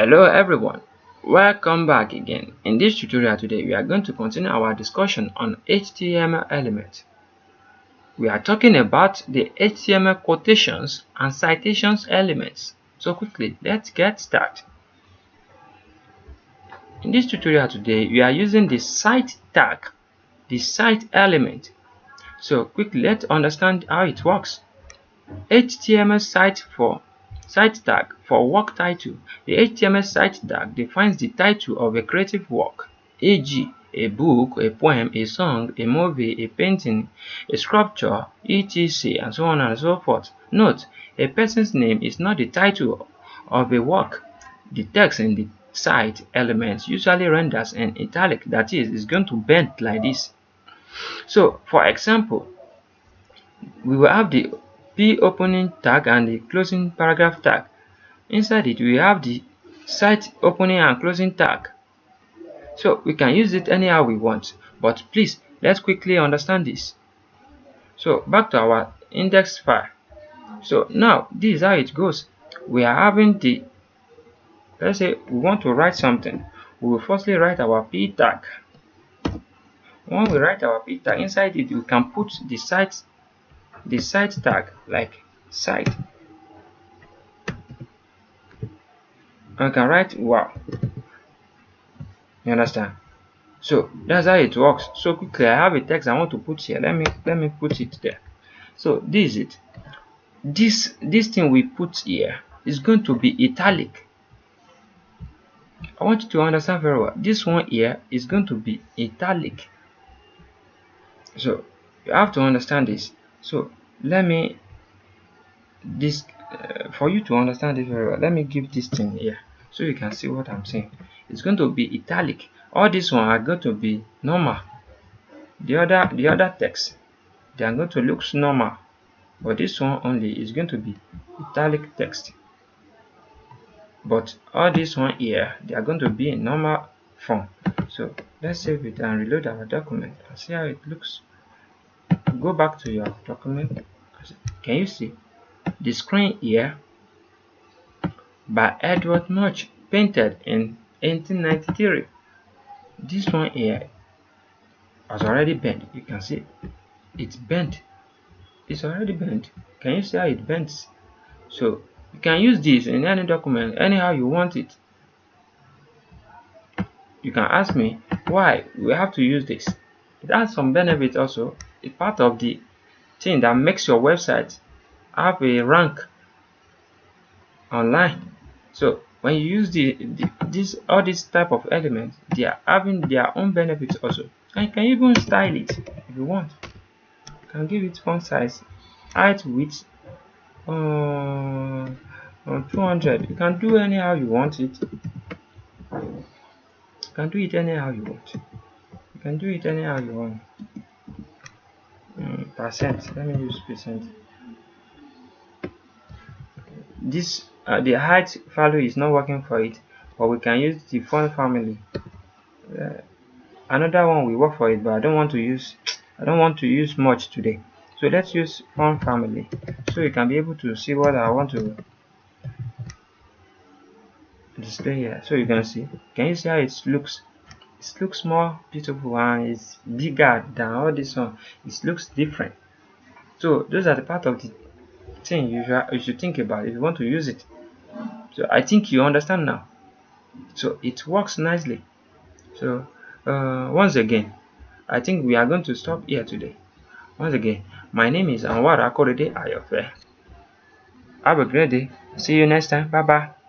Hello everyone, welcome back again. In this tutorial today, we are going to continue our discussion on HTML elements. We are talking about the HTML quotations and citations elements. So quickly, let's get started. In this tutorial today, we are using the cite tag, the cite element. So quickly, let's understand how it works. HTML cite tag for work title. The HTML cite tag defines the title of a creative work, e.g., a book, a poem, a song, a movie, a painting, a sculpture, etc., and so on and so forth. Note, a person's name is not the title of a work. The text in the cite element usually renders in italic, that is going to bend like this. So, for example, we will have the P opening tag and the closing paragraph tag. Inside it, we have the cite opening and closing tag. So we can use it anyhow we want, but please let's quickly understand this. So back to our index file. So now this is how it goes. We are having the, let's say we want to write something. We will firstly write our P tag. When we write our P tag, inside it we can put the cite tag like cite. And we can write wow. You understand? So that's how it works. So quickly, I have a text I want to put here. Let me put it there. So this is it. This thing we put here is going to be italic. I want you to understand very well. This one here is going to be italic. So you have to understand this. So let me for you to understand this very well. Let me give this thing here so you can see what I'm saying. It's going to be italic. All these one are going to be normal. The other text, they are going to look normal, but this one only is going to be italic text. But all this one here, they are going to be in normal form. So let's save it and reload our document and see how it looks. Go back to your document. Can you see the screen here by Edward Munch, painted in 1893? This one here has already bent. You can see it's bent. It's already bent. Can you see how it bends? So you can use this in any document anyhow you want it. You can ask me why we have to use this. It has some benefits also. It's part of the thing that makes your website have a rank online. So when you use all these type of elements, they are having their own benefits also. And you can even style it if you want. You can give it font size, height, width, 200. You can do anyhow you want it. You can do it anyhow you want. You can do it anyhow you want. Percent. Let me use percent. This the height value is not working for it, but we can use the font family. Another one will work for it, but I don't want to use much today. So let's use font family so you can be able to see what I want to display here. So you can see. Can you see how it looks? It looks more beautiful and it's bigger than all this one. It looks different. So those are the part of the thing you should think about if you want to use it. So I think you understand now. So it works nicely. So once again, I think we are going to stop here today. Once again, my name is Anwar, akorede, ayofe. Have a great day. See you next time. Bye bye.